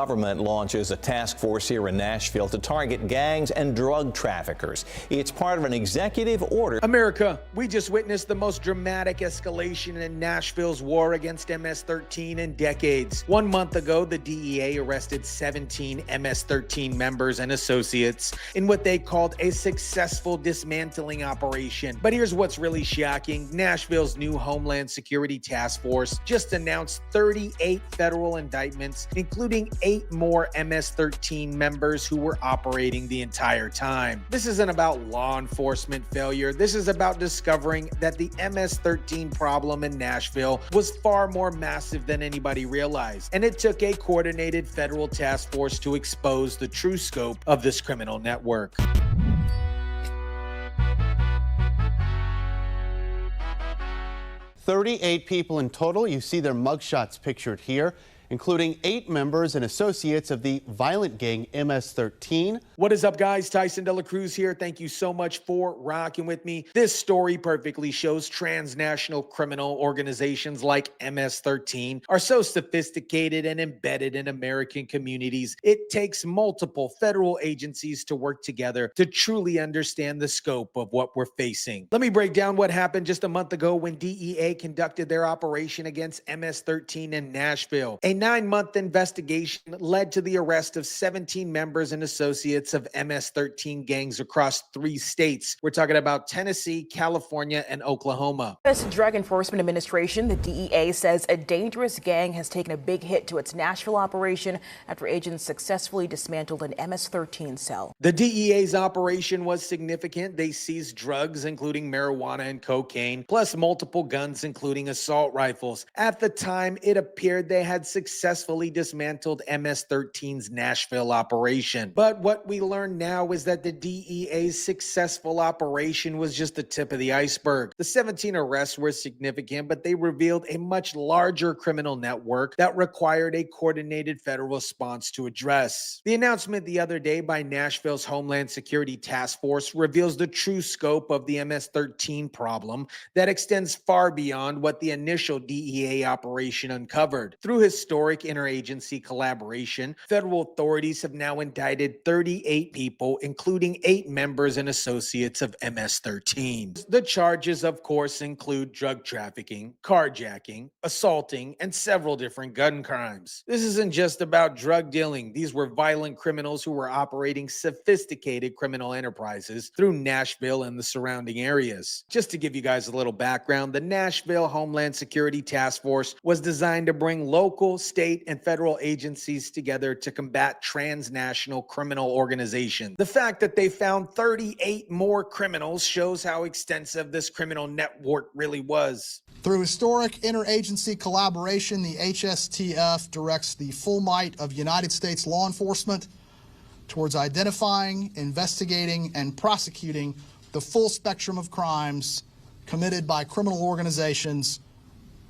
government launches a task force here in Nashville to target gangs and drug traffickers. It's part of an executive order. America, we just witnessed the most dramatic escalation in Nashville's war against MS-13 in decades. 1 month ago, the DEA arrested 17 MS-13 members and associates in what they called a successful dismantling operation. But here's what's really shocking. Nashville's new Homeland Security Task Force just announced 38 federal indictments, including 8 more MS-13 members who were operating the entire time. This isn't about law enforcement failure. This is about discovering that the MS-13 problem in Nashville was far more massive than anybody realized. And it took a coordinated federal task force to expose the true scope of this criminal network. "38 people in total. You see their mugshots pictured here, including 8 members and associates of the violent gang MS-13. What is up, guys? Tyson De La Cruz here. Thank you so much for rocking with me. This story perfectly shows transnational criminal organizations like MS-13 are so sophisticated and embedded in American communities. It takes multiple federal agencies to work together to truly understand the scope of what we're facing. Let me break down what happened just a month ago when DEA conducted their operation against MS-13 in Nashville. A 9-month investigation led to the arrest of 17 members and associates of MS-13 gangs across 3 states. We're talking about Tennessee, California, and Oklahoma. U.S. Drug Enforcement Administration, the DEA, says a dangerous gang has taken a big hit to its Nashville operation after agents successfully dismantled an MS-13 cell. The DEA's operation was significant. They seized drugs, including marijuana and cocaine, plus multiple guns, including assault rifles. At the time, it appeared they had successfully dismantled MS-13's Nashville operation. But what we learn now is that the DEA's successful operation was just the tip of the iceberg. The 17 arrests were significant, but they revealed a much larger criminal network that required a coordinated federal response to address. The announcement the other day by Nashville's Homeland Security Task Force reveals the true scope of the MS-13 problem that extends far beyond what the initial DEA operation uncovered. Through historic interagency collaboration, federal authorities have now indicted 38 people, including 8 members and associates of MS-13. The charges, of course, include drug trafficking, carjacking, assaulting, and several different gun crimes. This isn't just about drug dealing. These were violent criminals who were operating sophisticated criminal enterprises through Nashville and the surrounding areas. Just to give you guys a little background, the Nashville Homeland Security Task Force was designed to bring local, state, and federal agencies together to combat transnational criminal organizations. The fact that they found 38 more criminals shows how extensive this criminal network really was. Through historic interagency collaboration, the HSTF directs the full might of United States law enforcement towards identifying, investigating, and prosecuting the full spectrum of crimes committed by criminal organizations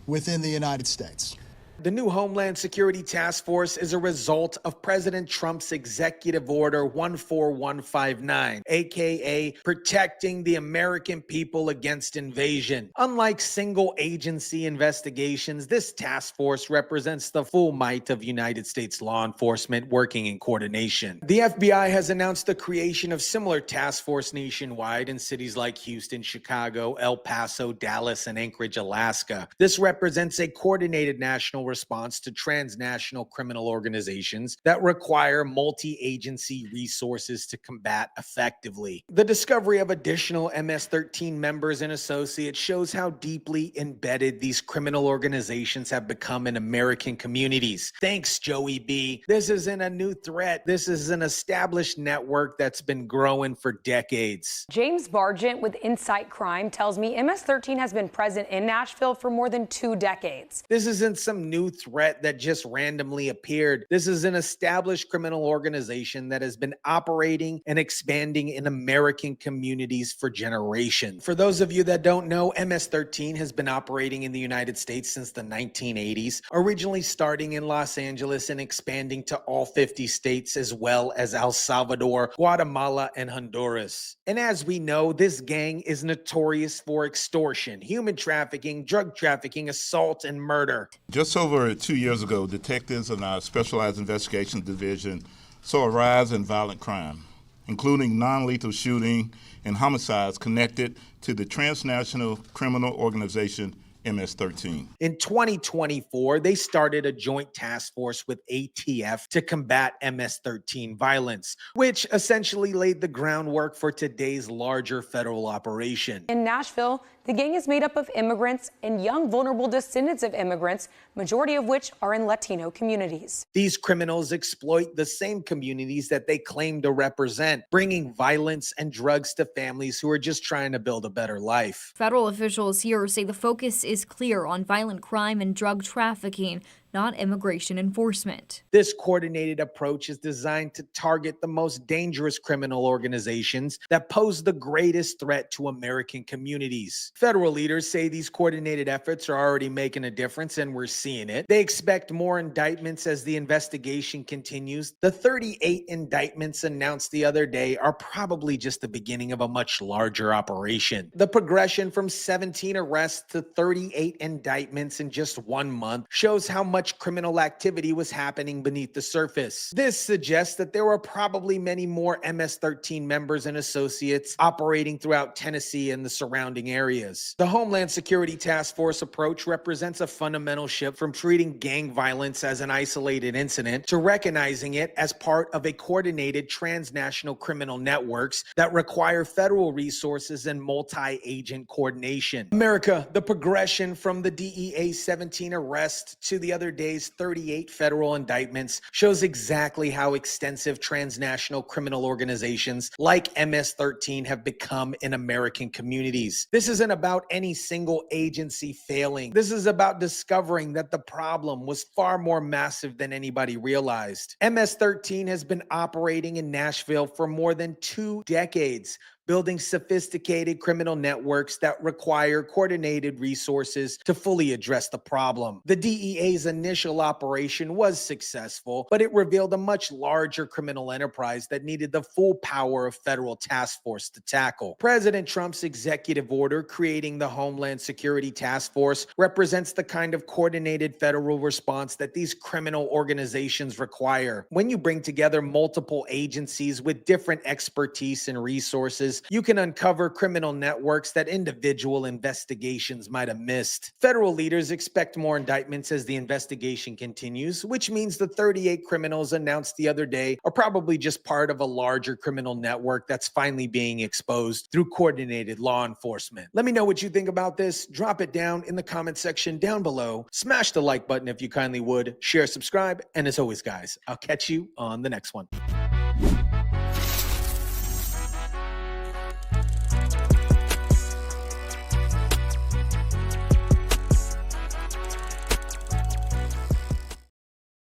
within the United States. The new Homeland Security Task Force is a result of President Trump's Executive Order 14159, aka protecting the American people against invasion. Unlike single agency investigations, this task force represents the full might of United States law enforcement working in coordination. The FBI has announced the creation of similar task force nationwide in cities like Houston, Chicago, El Paso, Dallas, and Anchorage, Alaska. This represents a coordinated national response to transnational criminal organizations that require multi-agency resources to combat effectively. The discovery of additional MS-13 members and associates shows how deeply embedded these criminal organizations have become in American communities. Thanks, Joey B. This isn't a new threat. This is an established network that's been growing for decades. James Bargent with Insight Crime tells me MS-13 has been present in Nashville for more than 2 decades. This isn't some new threat that just randomly appeared. This is an established criminal organization that has been operating and expanding in American communities for generations. For those of you that don't know, MS-13 has been operating in the United States since the 1980s, originally starting in Los Angeles and expanding to all 50 states as well as El Salvador, Guatemala, and Honduras. And as we know, this gang is notorious for extortion, human trafficking, drug trafficking, assault, and murder. Just so over 2 years ago, detectives in our Specialized Investigations Division saw a rise in violent crime, including non-lethal shooting and homicides connected to the transnational criminal organization MS-13. In 2024, they started a joint task force with ATF to combat MS-13 violence, which essentially laid the groundwork for today's larger federal operation. In Nashville, the gang is made up of immigrants and young, vulnerable descendants of immigrants, majority of which are in Latino communities. These criminals exploit the same communities that they claim to represent, bringing violence and drugs to families who are just trying to build a better life. Federal officials here say the focus is clear on violent crime and drug trafficking, not immigration enforcement. This coordinated approach is designed to target the most dangerous criminal organizations that pose the greatest threat to American communities. Federal leaders say these coordinated efforts are already making a difference, and we're seeing it. They expect more indictments as the investigation continues. The 38 indictments announced the other day are probably just the beginning of a much larger operation. The progression from 17 arrests to 38 indictments in just 1 month shows how much criminal activity was happening beneath the surface. This suggests that there were probably many more MS-13 members and associates operating throughout Tennessee and the surrounding areas. The Homeland Security Task Force approach represents a fundamental shift from treating gang violence as an isolated incident to recognizing it as part of a coordinated transnational criminal networks that require federal resources and multi-agent coordination. America, the progression from the DEA's 17 arrests to the other day's 38 federal indictments shows exactly how extensive transnational criminal organizations like MS-13 have become in American communities. This isn't about any single agency failing. This is about discovering that the problem was far more massive than anybody realized. MS-13 has been operating in Nashville for more than 2 decades, building sophisticated criminal networks that require coordinated resources to fully address the problem. The DEA's initial operation was successful, but it revealed a much larger criminal enterprise that needed the full power of federal task force to tackle. President Trump's executive order creating the Homeland Security Task Force represents the kind of coordinated federal response that these criminal organizations require. When you bring together multiple agencies with different expertise and resources, you can uncover criminal networks that individual investigations might have missed. Federal leaders expect more indictments as the investigation continues, which means the 38 criminals announced the other day are probably just part of a larger criminal network that's finally being exposed through coordinated law enforcement. Let me know what you think about this. Drop it down in the comment section down below. Smash the like button if you kindly would. Share, subscribe, and as always, guys, I'll catch you on the next one.